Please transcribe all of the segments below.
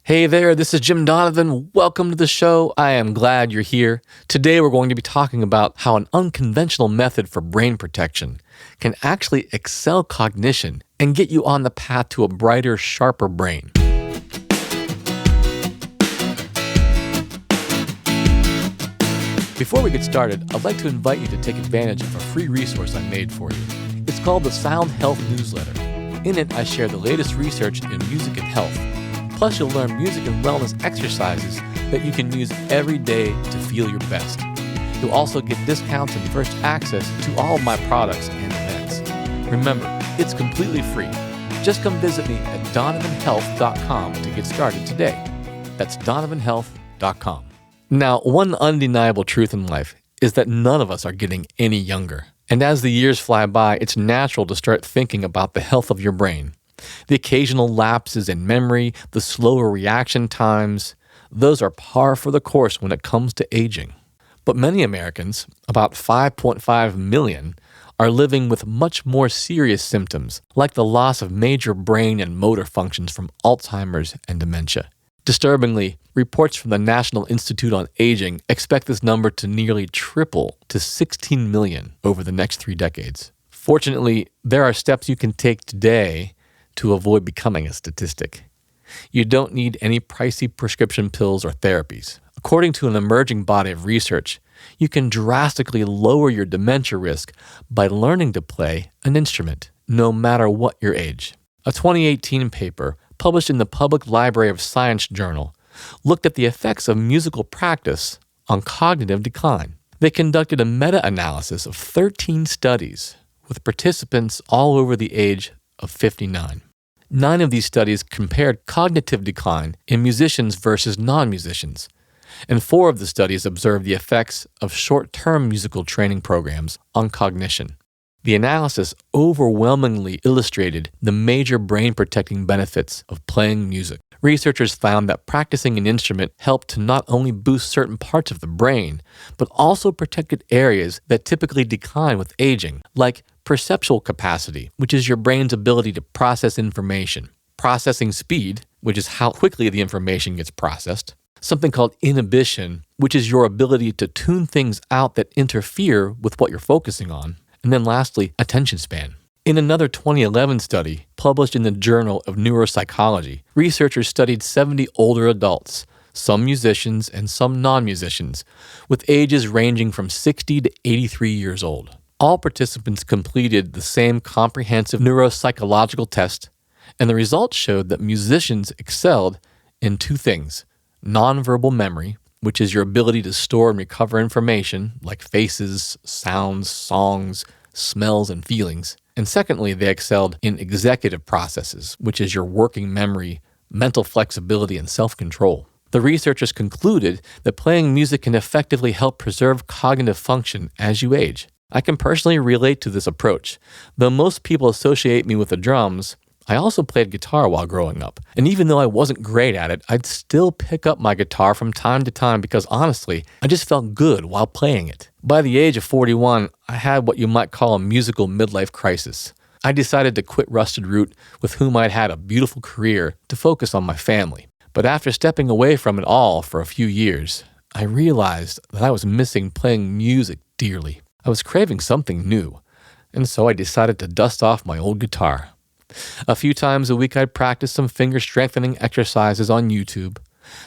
Hey there, this is Jim Donovan. Welcome to the show. I am glad you're here. Today we're going to be talking about how an unconventional method for brain protection can actually excel cognition and get you on the path to a brighter, sharper brain. Before we get started, I'd like to invite you to take advantage of a free resource I made for you. It's called the SoundHealth newsletter. In it, I share the latest research in music and health. Plus, you'll learn music and wellness exercises that you can use every day to feel your best. You'll also get discounts and first access to all of my products and events. Remember, it's completely free. Just come visit me at donovanhealth.com to get started today. That's donovanhealth.com. Now, one undeniable truth in life is that none of us are getting any younger. And as the years fly by, it's natural to start thinking about the health of your brain. The occasional lapses in memory, the slower reaction times, those are par for the course when it comes to aging. But many Americans, about 5.5 million, are living with much more serious symptoms, like the loss of major brain and motor functions from Alzheimer's and dementia. Disturbingly, reports from the National Institute on Aging expect this number to nearly triple to 16 million over the next 3 decades. Fortunately, there are steps you can take today to avoid becoming a statistic. You don't need any pricey prescription pills or therapies. According to an emerging body of research, you can drastically lower your dementia risk by learning to play an instrument, no matter what your age. A 2018 paper published in the Public Library of Science journal looked at the effects of musical practice on cognitive decline. They conducted a meta-analysis of 13 studies with participants all over the age of 59. 9 of these studies compared cognitive decline in musicians versus non-musicians, and 4 of the studies observed the effects of short-term musical training programs on cognition. The analysis overwhelmingly illustrated the major brain-protecting benefits of playing music. Researchers found that practicing an instrument helped to not only boost certain parts of the brain, but also protected areas that typically decline with aging, like perceptual capacity, which is your brain's ability to process information, processing speed, which is how quickly the information gets processed, something called inhibition, which is your ability to tune things out that interfere with what you're focusing on, and then lastly, attention span. In another 2011 study published in the Journal of Neuropsychology, researchers studied 70 older adults, some musicians and some non-musicians, with ages ranging from 60 to 83 years old. All participants completed the same comprehensive neuropsychological test, and the results showed that musicians excelled in 2 things: nonverbal memory, which is your ability to store and recover information like faces, sounds, songs, smells, and feelings. And secondly, they excelled in executive processes, which is your working memory, mental flexibility, and self-control. The researchers concluded that playing music can effectively help preserve cognitive function as you age. I can personally relate to this approach. Though most people associate me with the drums, I also played guitar while growing up. And even though I wasn't great at it, I'd still pick up my guitar from time to time because honestly, I just felt good while playing it. By the age of 41, I had what you might call a musical midlife crisis. I decided to quit Rusted Root, with whom I'd had a beautiful career, to focus on my family. But after stepping away from it all for a few years, I realized that I was missing playing music dearly. I was craving something new, and so I decided to dust off my old guitar. A few times a week I'd practice some finger strengthening exercises on YouTube.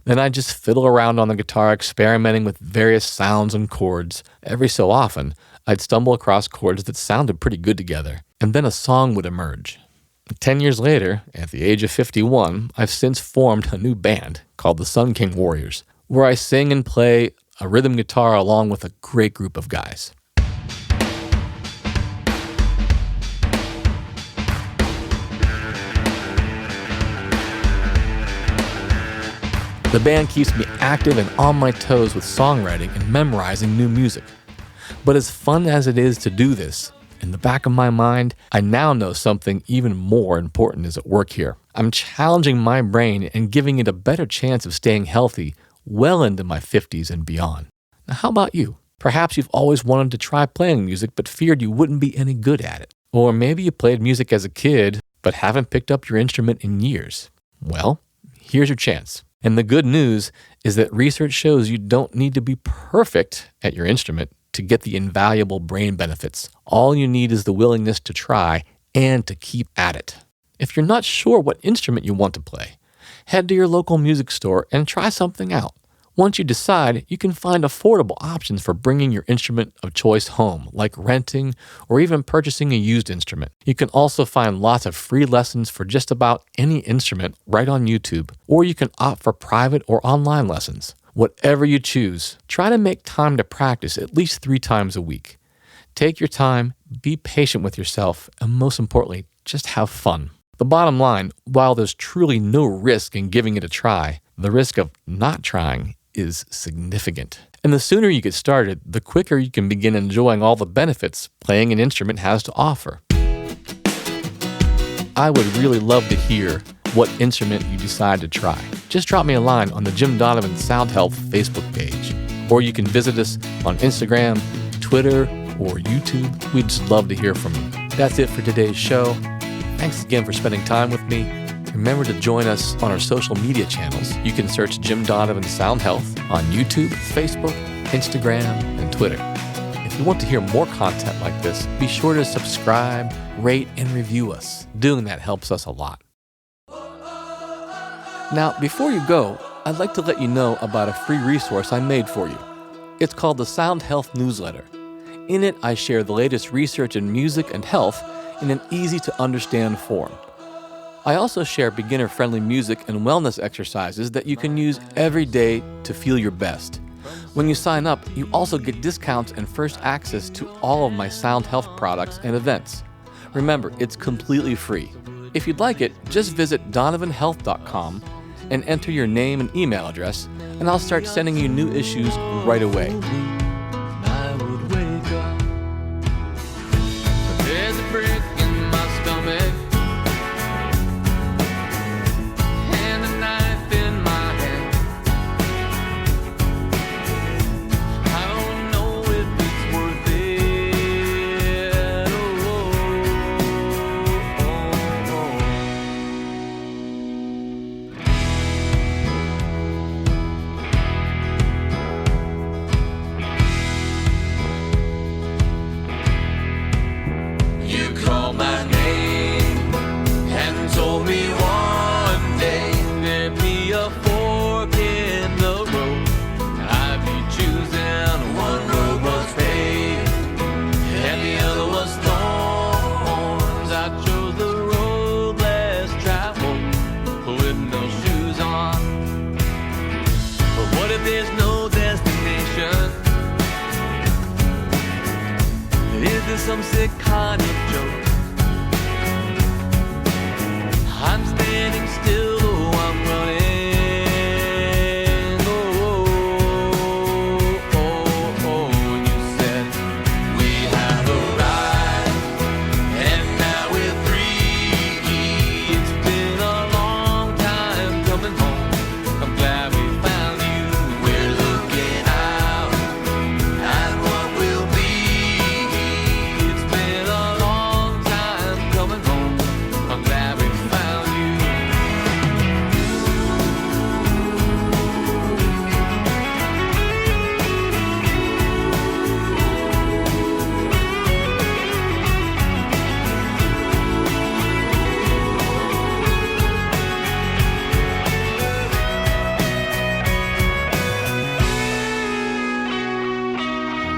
Then I'd just fiddle around on the guitar, experimenting with various sounds and chords. Every so often, I'd stumble across chords that sounded pretty good together, and then a song would emerge. 10 years later, at the age of 51, I've since formed a new band called the Sun King Warriors, where I sing and play a rhythm guitar along with a great group of guys. The band keeps me active and on my toes with songwriting and memorizing new music. But as fun as it is to do this, in the back of my mind, I now know something even more important is at work here. I'm challenging my brain and giving it a better chance of staying healthy well into my 50s and beyond. Now, how about you? Perhaps you've always wanted to try playing music but feared you wouldn't be any good at it. Or maybe you played music as a kid but haven't picked up your instrument in years. Well, here's your chance. And the good news is that research shows you don't need to be perfect at your instrument to get the invaluable brain benefits. All you need is the willingness to try and to keep at it. If you're not sure what instrument you want to play, head to your local music store and try something out. Once you decide, you can find affordable options for bringing your instrument of choice home, like renting or even purchasing a used instrument. You can also find lots of free lessons for just about any instrument right on YouTube, or you can opt for private or online lessons. Whatever you choose, try to make time to practice at least 3 times a week. Take your time, be patient with yourself, and most importantly, just have fun. The bottom line, while there's truly no risk in giving it a try, the risk of not trying is significant. And the sooner you get started, the quicker you can begin enjoying all the benefits playing an instrument has to offer. I would really love to hear what instrument you decide to try. Just drop me a line on the Jim Donovan Sound Health Facebook page, or you can visit us on Instagram, Twitter, or YouTube. We'd just love to hear from you. That's it for today's show. Thanks again for spending time with me. Remember to join us on our social media channels. You can search Jim Donovan Sound Health on YouTube, Facebook, Instagram, and Twitter. If you want to hear more content like this, be sure to subscribe, rate, and review us. Doing that helps us a lot. Now, before you go, I'd like to let you know about a free resource I made for you. It's called the Sound Health Newsletter. In it, I share the latest research in music and health in an easy-to-understand form. I also share beginner-friendly music and wellness exercises that you can use every day to feel your best. When you sign up, you also get discounts and first access to all of my sound health products and events. Remember, it's completely free. If you'd like it, just visit donovanhealth.com and enter your name and email address, and I'll start sending you new issues right away. There's a prick in my stomach and a knife in my hand. I don't know if it's worth it. You called my name and told me one day there'd be a fork in the road. I'd be choosing, one road was paved and the other was thorns. I chose the road less traveled with no shoes on. But what if there's no destination? Is this some sick kind of joke? I'm standing still, oh, I'm running. And you said we have arrived, and now we're free. It's been a long time coming home. I'm glad we found you. We're looking out at what will be. It's been a long time coming home. I'm glad we found you.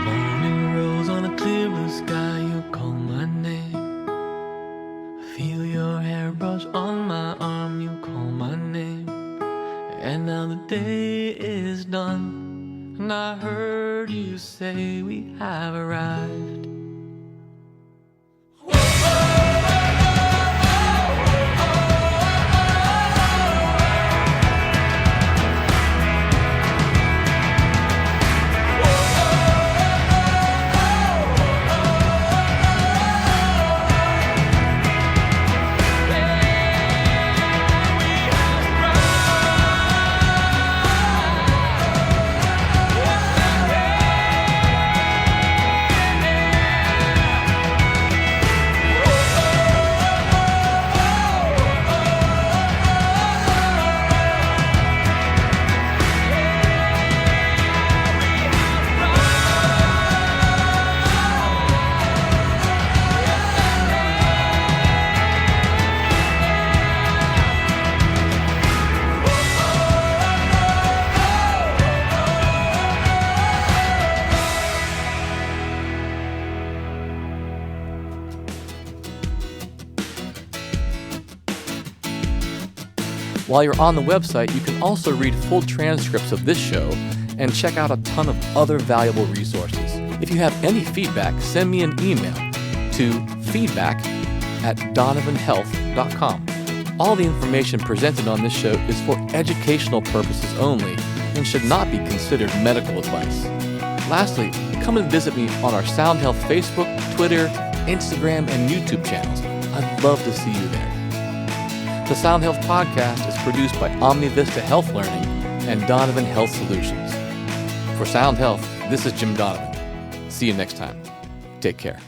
Morning rose on a clear blue sky, you call my name. Feel your hairbrush on my arm, you call my name. And now the day is done, and I heard you say we have arrived. While you're on the website, you can also read full transcripts of this show and check out a ton of other valuable resources. If you have any feedback, send me an email to feedback@donovanhealth.com. All the information presented on this show is for educational purposes only and should not be considered medical advice. Lastly, come and visit me on our SoundHealth Facebook, Twitter, Instagram, and YouTube channels. I'd love to see you there. The SoundHealth podcast is produced by OmniVista Health Learning and Donovan Health Solutions. For SoundHealth, this is Jim Donovan. See you next time. Take care.